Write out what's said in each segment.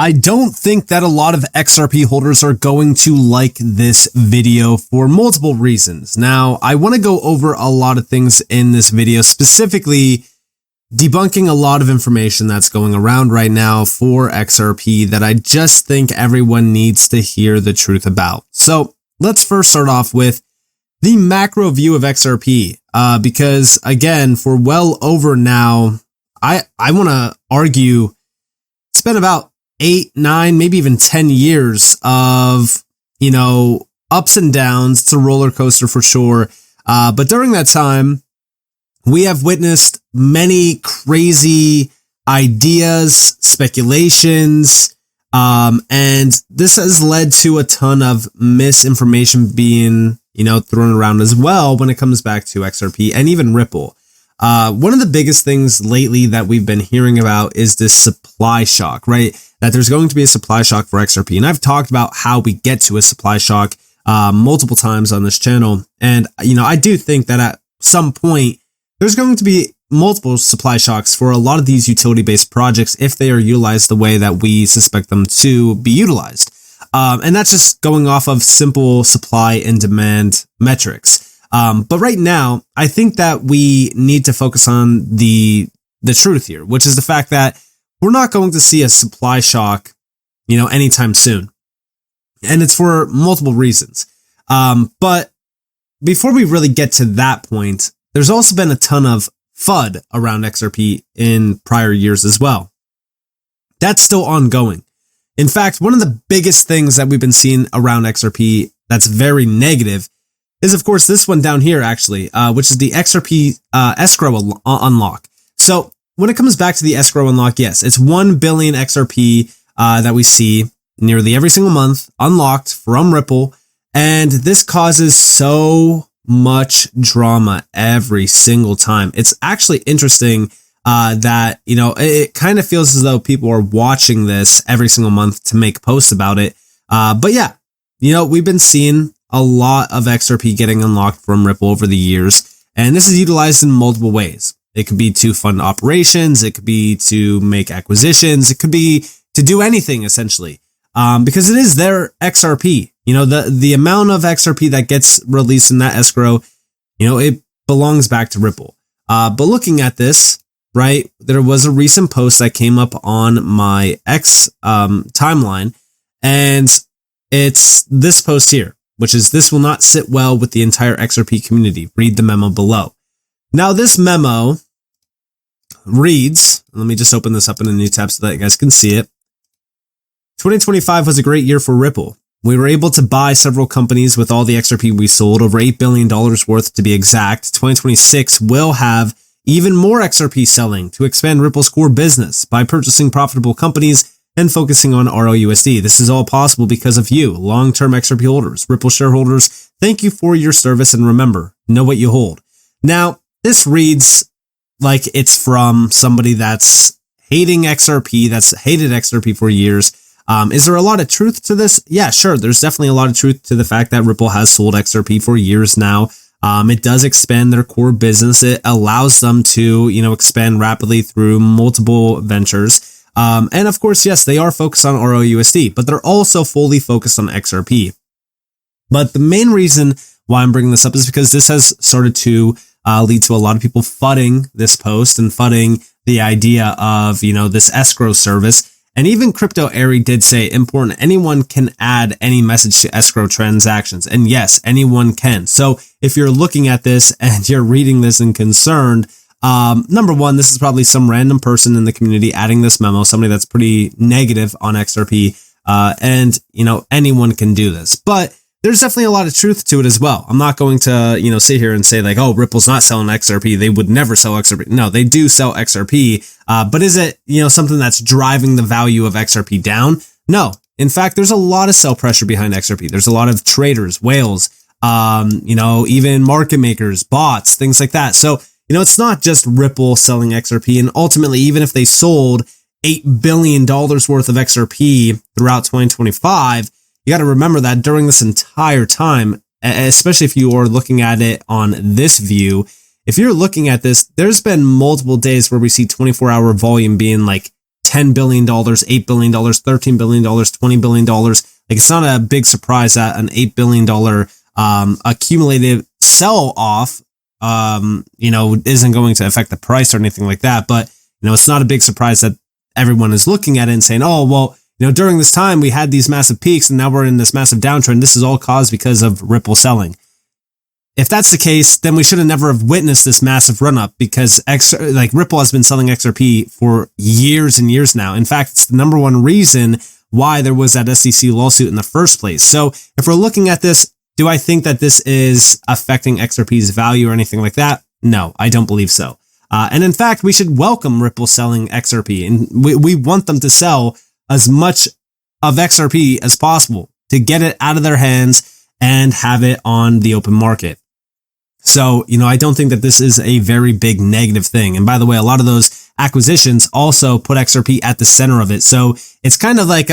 I don't think that a lot of XRP holders are going to like this video for multiple reasons. Now, I want to go over a lot of things in this video, specifically debunking a lot of information that's going around right now for XRP that I just think everyone needs to hear the truth about. So let's first start off with the macro view of XRP, because again, for well over now, I want to argue it's been about 8, 9, maybe even 10 years of, ups and downs. It's a roller coaster for sure. But during that time, we have witnessed many crazy ideas, speculations, and this has led to a ton of misinformation being, thrown around as well when it comes back to XRP and even Ripple. One of the biggest things lately that we've been hearing about is this supply shock, right? That there's going to be a supply shock for XRP. And I've talked about how we get to a supply shock multiple times on this channel. And, I do think that at some point, there's going to be multiple supply shocks for a lot of these utility-based projects if they are utilized the way that we suspect them to be utilized. And that's just going off of simple supply and demand metrics. But right now, I think that we need to focus on the truth here, which is the fact that we're not going to see a supply shock, anytime soon. And it's for multiple reasons. But before we really get to that point, there's also been a ton of FUD around XRP in prior years as well. That's still ongoing. In fact, one of the biggest things that we've been seeing around XRP that's very negative is, of course, this one down here, actually, which is the XRP escrow unlock. So when it comes back to the escrow unlock, yes, it's 1 billion XRP that we see nearly every single month unlocked from Ripple. And this causes so much drama every single time. It's actually interesting that, it kind of feels as though people are watching this every single month to make posts about it. But yeah, we've been seeing a lot of XRP getting unlocked from Ripple over the years, and this is utilized in multiple ways. It could be to fund operations, it could be to make acquisitions, it could be to do anything essentially, because it is their XRP. The amount of XRP that gets released in that escrow, it belongs back to Ripple. But looking at this, right, there was a recent post that came up on my X timeline, and it's this post here, which is, "This will not sit well with the entire XRP community. Read the memo below." Now, this memo reads, let me just open this up in a new tab so that you guys can see it. 2025 was a great year for Ripple. We were able to buy several companies with all the XRP we sold, over $8 billion worth to be exact. 2026 will have even more XRP selling to expand Ripple's core business by purchasing profitable companies and focusing on ROUSD. This is all possible because of you, long-term XRP holders, Ripple shareholders. Thank you for your service, and remember, know what you hold. Now, this reads like it's from somebody that's hating XRP, that's hated XRP for years. Is there a lot of truth to this? Yeah, sure. There's definitely a lot of truth to the fact that Ripple has sold XRP for years now. It does expand their core business. It allows them to, expand rapidly through multiple ventures. And of course, yes, they are focused on ROUSD, but they're also fully focused on XRP. But the main reason why I'm bringing this up is because this has started to lead to a lot of people fudding this post and fudding the idea of, this escrow service. And even Crypto Airy did say, important, anyone can add any message to escrow transactions. And yes, anyone can. So if you're looking at this and you're reading this and concerned, number one, this is probably some random person in the community adding this memo, somebody that's pretty negative on XRP. And anyone can do this, but there's definitely a lot of truth to it as well. I'm not going to, sit here and say like, oh, Ripple's not selling XRP. They would never sell XRP. No, they do sell XRP. But is it, something that's driving the value of XRP down? No. In fact, there's a lot of sell pressure behind XRP. There's a lot of traders, whales, even market makers, bots, things like that. So, it's not just Ripple selling XRP. And ultimately, even if they sold $8 billion worth of XRP throughout 2025, you got to remember that during this entire time, especially if you are looking at it on this view, if you're looking at this, there's been multiple days where we see 24-hour volume being like $10 billion, $8 billion, $13 billion, $20 billion. Like, it's not a big surprise that an $8 billion accumulative sell off, isn't going to affect the price or anything like that. But, it's not a big surprise that everyone is looking at it and saying, oh, well, during this time we had these massive peaks and now we're in this massive downtrend. This is all caused because of Ripple selling. If that's the case, then we should have never have witnessed this massive run up, because Ripple has been selling XRP for years and years now. In fact, it's the number one reason why there was that SEC lawsuit in the first place. So if we're looking at this, do I think that this is affecting XRP's value or anything like that? No, I don't believe so. And in fact, we should welcome Ripple selling XRP, and we want them to sell as much of XRP as possible to get it out of their hands and have it on the open market. So, I don't think that this is a very big negative thing. And by the way, a lot of those acquisitions also put XRP at the center of it. So it's kind of like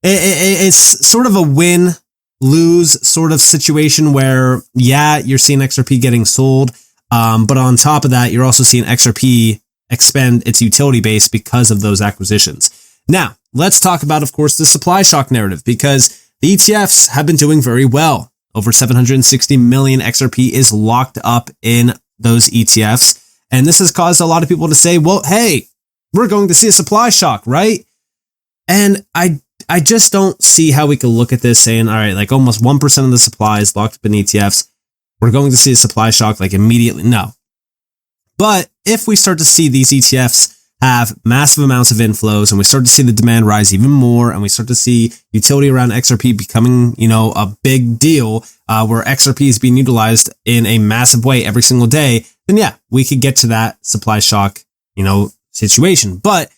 it's sort of a win-lose sort of situation where, yeah, you're seeing XRP getting sold. But on top of that, you're also seeing XRP expand its utility base because of those acquisitions. Now, let's talk about, of course, the supply shock narrative, because the ETFs have been doing very well. Over 760 million XRP is locked up in those ETFs. And this has caused a lot of people to say, well, hey, we're going to see a supply shock, right? And I just don't see how we could look at this saying, all right, like almost 1% of the supply is locked up in ETFs. We're going to see a supply shock like immediately. No. But if we start to see these ETFs have massive amounts of inflows and we start to see the demand rise even more, and we start to see utility around XRP becoming, a big deal, where XRP is being utilized in a massive way every single day, then yeah, we could get to that supply shock, situation. But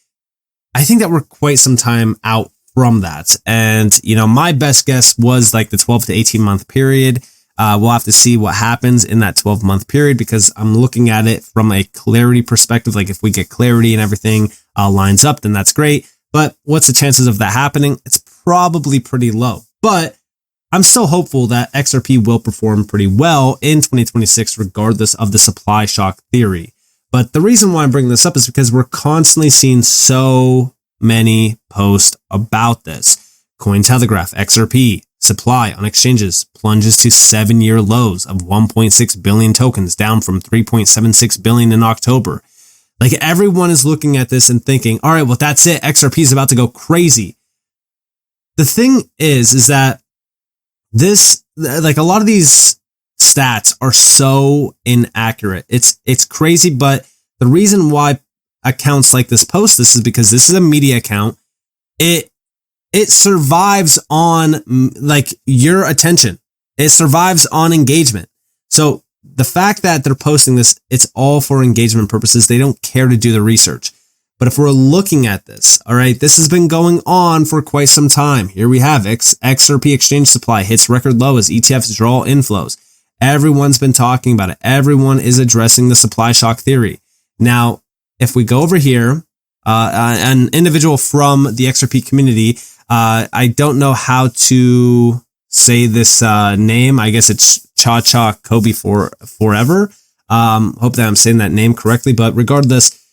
I think that we're quite some time out from that. And, my best guess was like the 12 to 18 month period. We'll have to see what happens in that 12-month period, because I'm looking at it from a clarity perspective. Like, if we get clarity and everything lines up, then that's great. But what's the chances of that happening? It's probably pretty low. But I'm still hopeful that XRP will perform pretty well in 2026, regardless of the supply shock theory. But the reason why I'm bringing this up is because we're constantly seeing so many posts about this. Cointelegraph, XRP. Supply on exchanges plunges to 7-year lows of 1.6 billion tokens, down from 3.76 billion in October. Like, everyone is looking at this and thinking, all right, well, that's it. XRP is about to go crazy. The thing is that this, like, a lot of these stats are so inaccurate. It's crazy. But the reason why accounts like this post this is because this is a media account. It survives on like your attention. It survives on engagement. So the fact that they're posting this, it's all for engagement purposes. They don't care to do the research. But if we're looking at this, all right, this has been going on for quite some time. Here we have XRP exchange supply hits record low as ETFs draw inflows. Everyone's been talking about it. Everyone is addressing the supply shock theory. Now, if we go over here, an individual from the XRP community, I don't know how to say this name. I guess it's Cha Kobe forever. Hope that I'm saying that name correctly. But regardless,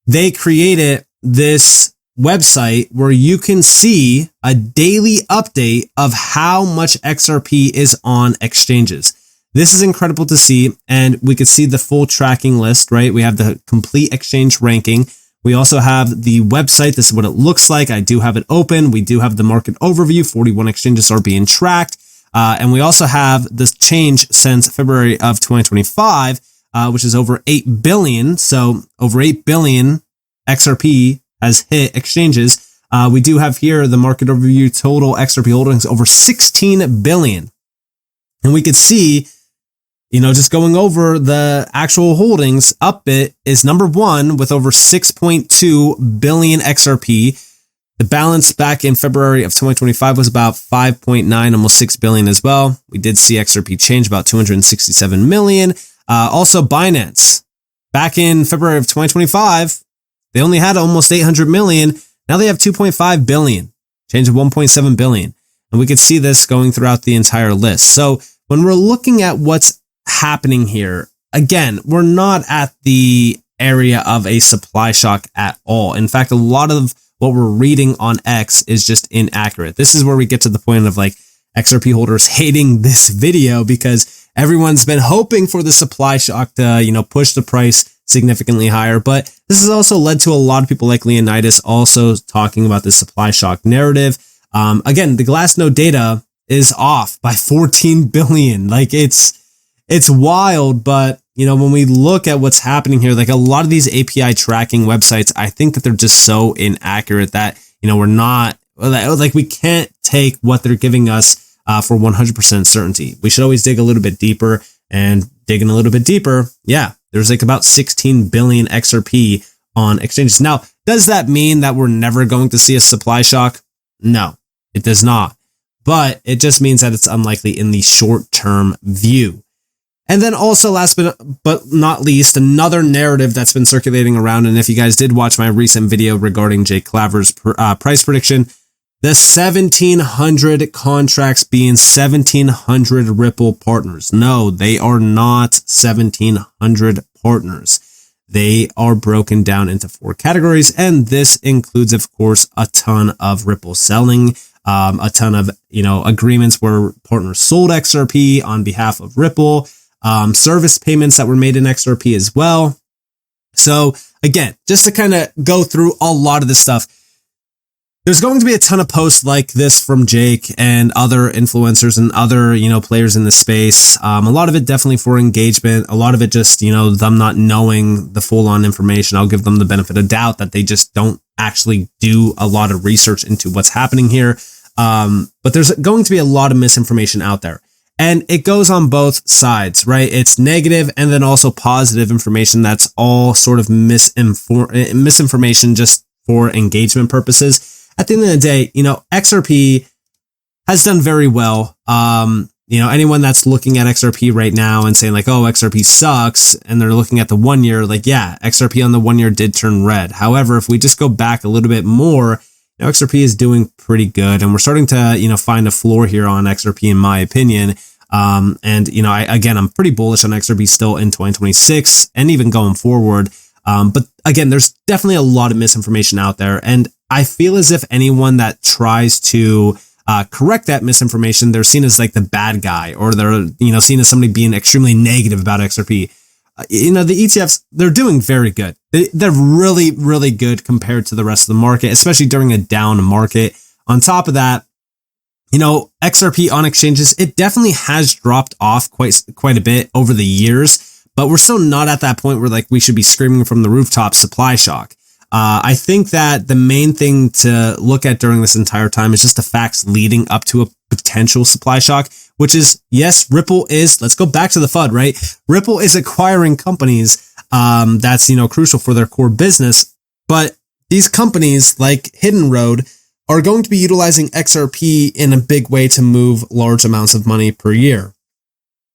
they created this website where you can see a daily update of how much XRP is on exchanges. This is incredible to see, and we could see the full tracking list, right? We have the complete exchange ranking. We also have the website. This is what it looks like. I do have it open. We do have the market overview. 41 exchanges are being tracked. And we also have this change since February of 2025, which is over 8 billion. So over 8 billion XRP has hit exchanges. We do have here the market overview, total XRP holdings over 16 billion. And we could see, just going over the actual holdings, Upbit is number one with over 6.2 billion XRP. The balance back in February of 2025 was about 5.9, almost 6 billion as well. We did see XRP change about 267 million. Also Binance, back in February of 2025, they only had almost 800 million. Now they have 2.5 billion, change of 1.7 billion. And we could see this going throughout the entire list. So when we're looking at what's happening here, again, we're not at the area of a supply shock at all. In fact, a lot of what we're reading on X is just inaccurate. This is where we get to the point of like XRP holders hating this video because everyone's been hoping for the supply shock to, push the price significantly higher. But this has also led to a lot of people like Leonidas also talking about the supply shock narrative. Again, the Glassnode data is off by 14 billion. Like it's wild, but when we look at what's happening here, like a lot of these API tracking websites, I think that they're just so inaccurate that, we're not like, we can't take what they're giving us for 100% certainty. We should always dig a little bit deeper, and digging a little bit deeper. Yeah, there's like about 16 billion XRP on exchanges. Now, does that mean that we're never going to see a supply shock? No, it does not. But it just means that it's unlikely in the short-term view. And then also last but not least, another narrative that's been circulating around. And if you guys did watch my recent video regarding Jay Claver's price prediction, the 1,700 contracts being 1,700 Ripple partners. No, they are not 1,700 partners. They are broken down into 4 categories. And this includes, of course, a ton of Ripple selling, a ton of, agreements where partners sold XRP on behalf of Ripple, service payments that were made in XRP as well. So again, just to kind of go through a lot of this stuff, there's going to be a ton of posts like this from Jake and other influencers and other, players in the space. A lot of it definitely for engagement. A lot of it just, them not knowing the full on information. I'll give them the benefit of doubt that they just don't actually do a lot of research into what's happening here. But there's going to be a lot of misinformation out there. And it goes on both sides, right? It's negative and then also positive information. That's all sort of misinformation just for engagement purposes. At the end of the day, XRP has done very well. Anyone that's looking at XRP right now and saying like, oh, XRP sucks, and they're looking at the 1 year, like, yeah, XRP on the 1 year did turn red. However, if we just go back a little bit more, XRP is doing pretty good, and we're starting to, find a floor here on XRP, in my opinion. I'm pretty bullish on XRP still in 2026 and even going forward. But again, there's definitely a lot of misinformation out there, and I feel as if anyone that tries to correct that misinformation, they're seen as like the bad guy, or they're seen as somebody being extremely negative about XRP. The ETFs, they're doing very good. They're really, really good compared to the rest of the market, especially during a down market. On top of that, XRP on exchanges, it definitely has dropped off quite a bit over the years, but we're still not at that point where like we should be screaming from the rooftop supply shock. I think that the main thing to look at during this entire time is just the facts leading up to a potential supply shock, which is, yes, Ripple is, let's go back to the FUD, right? Ripple is acquiring companies, that's, crucial for their core business. But these companies like Hidden Road are going to be utilizing XRP in a big way to move large amounts of money per year.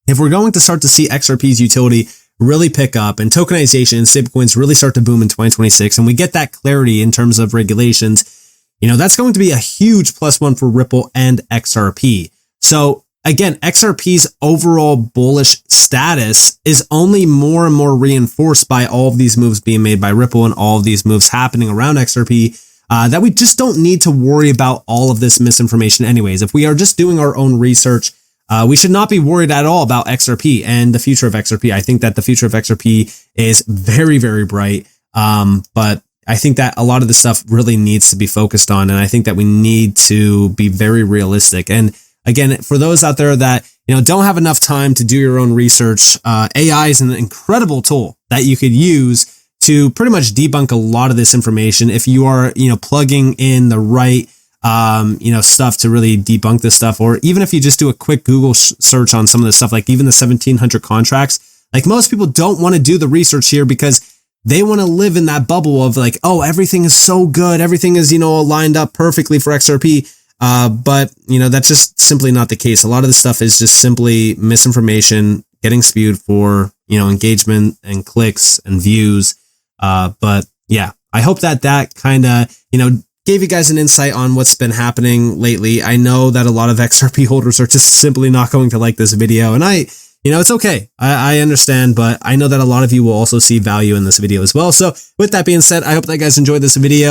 If we're going to start to see XRP's utility really pick up and tokenization and stablecoins really start to boom in 2026, and we get that clarity in terms of regulations, that's going to be a huge +1 for Ripple and XRP. So again, XRP's overall bullish status is only more and more reinforced by all of these moves being made by Ripple and all of these moves happening around XRP, that we just don't need to worry about all of this misinformation anyways. If we are just doing our own research, we should not be worried at all about XRP and the future of XRP. I think that the future of XRP is very, very bright. But I think that a lot of this stuff really needs to be focused on. And I think that we need to be very realistic. And again, for those out there that, don't have enough time to do your own research, AI is an incredible tool that you could use to pretty much debunk a lot of this information. If you are, plugging in the right stuff to really debunk this stuff, or even if you just do a quick Google search on some of this stuff, like even the 1,700 contracts, like most people don't want to do the research here because they want to live in that bubble of like, oh, everything is so good. Everything is, lined up perfectly for XRP. But that's just simply not the case. A lot of this stuff is just simply misinformation getting spewed for, engagement and clicks and views. But yeah, I hope that kind of, gave you guys an insight on what's been happening lately. I know that a lot of XRP holders are just simply not going to like this video. And I you know, it's okay. I understand, but I know that a lot of you will also see value in this video as well. So with that being said, I hope that you guys enjoyed this video.